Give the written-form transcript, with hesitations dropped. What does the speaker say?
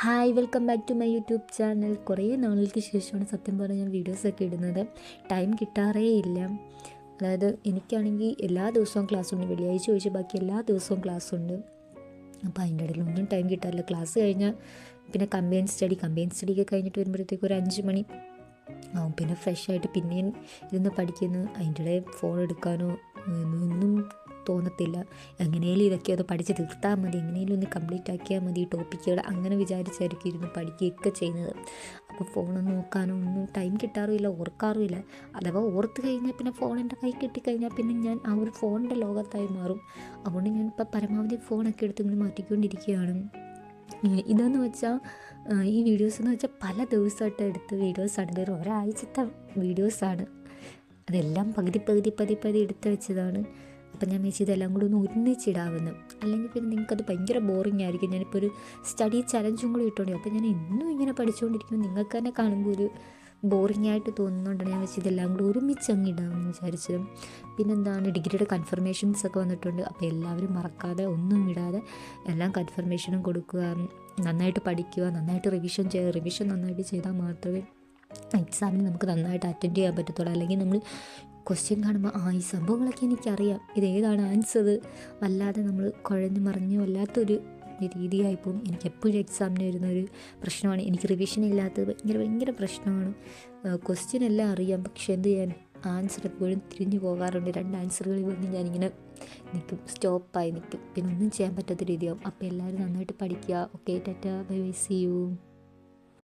Hi, welcome back to my YouTube channel. കുറേ നാളുകൾക്ക് ശേഷമാണ് സത്യം പറഞ്ഞാൽ ഞാൻ വീഡിയോസൊക്കെ ഇടുന്നത്. ടൈം കിട്ടാറേ ഇല്ല. അതായത് എനിക്കാണെങ്കിൽ എല്ലാ ദിവസവും ക്ലാസ് ഉണ്ട്. വെള്ളിയാഴ്ച ഒഴിച്ച് ബാക്കി എല്ലാ ദിവസവും ക്ലാസ് ഉണ്ട്. അപ്പോൾ അതിൻ്റെ ഇടയിൽ ഒന്നും ടൈം കിട്ടാറില്ല. ക്ലാസ് കഴിഞ്ഞാൽ പിന്നെ കമ്പൈൻ സ്റ്റഡിയൊക്കെ കഴിഞ്ഞിട്ട് വരുമ്പോഴത്തേക്ക് ഒരു 5 മണി ആവും. പിന്നെ ഫ്രഷായിട്ട് പിന്നെയും ഇരുന്ന് പഠിക്കുന്നു. അതിൻ്റെ ഇടയിൽ ഫോൺ എടുക്കാനോ ഒന്നും തോന്നത്തില്ല. എങ്ങനെയും ഇതൊക്കെ അത് പഠിച്ച് തീർത്താൽ മതി, എങ്ങനെയും ഒന്ന് കംപ്ലീറ്റ് ആക്കിയാൽ മതി ടോപ്പിക്കുകൾ, അങ്ങനെ വിചാരിച്ചായിരിക്കും ഇരുന്ന് പഠിക്കുകയൊക്കെ ചെയ്യുന്നത്. അപ്പോൾ ഫോണൊന്നും നോക്കാനോ ഒന്നും ടൈം കിട്ടാറുമില്ല, ഓർക്കാറുമില്ല. അഥവാ ഓർത്ത് കഴിഞ്ഞാൽ പിന്നെ ഫോൺ എൻ്റെ കൈ കിട്ടിക്കഴിഞ്ഞാൽ പിന്നെ ഞാൻ ആ ഒരു ഫോണിൻ്റെ ലോകത്തായി മാറും. അതുകൊണ്ട് ഞാൻ ഇപ്പോൾ പരമാവധി ഫോണൊക്കെ എടുത്ത് ഇങ്ങനെ മാറ്റിക്കൊണ്ടിരിക്കുകയാണ്. ഇതെന്ന് വെച്ചാൽ ഈ വീഡിയോസ് എന്ന് വെച്ചാൽ പല ദിവസമായിട്ട് എടുത്ത വീഡിയോസാണ്. വേറെ ഒരാഴ്ചത്തെ വീഡിയോസാണ്. അതെല്ലാം പകുതി എടുത്ത് വെച്ചതാണ്. അപ്പം ഞാൻ വിചാരിച്ചു ഇതെല്ലാം കൂടി ഒന്ന് ഒന്നിച്ചിടാവുന്നു. അല്ലെങ്കിൽ പിന്നെ നിങ്ങൾക്കത് ഭയങ്കര ബോറിംഗ് ആയിരിക്കും. ഞാനിപ്പോൾ ഒരു സ്റ്റഡി ചലഞ്ചും കൂടി ഇട്ടോണ്ടി. അപ്പോൾ ഞാൻ എന്നും ഇങ്ങനെ പഠിച്ചുകൊണ്ടിരിക്കുന്നു, നിങ്ങൾക്ക് തന്നെ കാണുമ്പോൾ ഒരു ബോറിംഗ് ആയിട്ട് തോന്നുന്നുകൊണ്ടാണ് ഞാൻ വെച്ച് ഇതെല്ലാം കൂടി ഒരുമിച്ച് അങ്ങ് ഇടാമെന്ന് വിചാരിച്ചത്. പിന്നെന്താണ്, ഡിഗ്രിയുടെ കൺഫർമേഷൻസ് ഒക്കെ വന്നിട്ടുണ്ട്. അപ്പോൾ എല്ലാവരും മറക്കാതെ ഒന്നും ഇടാതെ എല്ലാം കൺഫർമേഷനും കൊടുക്കുക, നന്നായിട്ട് പഠിക്കുക, നന്നായിട്ട് റിവിഷൻ നന്നായിട്ട് ചെയ്താൽ മാത്രമേ എക്സാമിന് നമുക്ക് നന്നായിട്ട് അറ്റൻഡ് ചെയ്യാൻ പറ്റത്തുള്ളൂ. അല്ലെങ്കിൽ നമ്മൾ ക്വസ്റ്റ്യൻ കാണുമ്പോൾ ഈ സംഭവങ്ങളൊക്കെ എനിക്കറിയാം, ഇതേതാണ് ആൻസർ, വല്ലാതെ നമ്മൾ കുഴഞ്ഞു മറിഞ്ഞു വല്ലാത്തൊരു രീതിയായിപ്പോവും. എനിക്ക് എപ്പോഴും എക്സാമിന് വരുന്നൊരു പ്രശ്നമാണ്. എനിക്ക് റിവിഷൻ ഇല്ലാത്തത് ഭയങ്കര പ്രശ്നമാണ്. ക്വസ്റ്റ്യൻ എല്ലാം അറിയാം, പക്ഷെ എന്ത് ചെയ്യാൻ, ആൻസർ എപ്പോഴും തിരിഞ്ഞു പോകാറുണ്ട്. 2 ആൻസറുകളിൽ വന്ന് ഞാനിങ്ങനെ സ്റ്റോപ്പായി നിൽക്കും. പിന്നെ ഒന്നും ചെയ്യാൻ പറ്റാത്ത രീതിയാവും. അപ്പോൾ എല്ലാവരും നന്നായിട്ട് പഠിക്കുക. Okay, tata, bye bye, see U.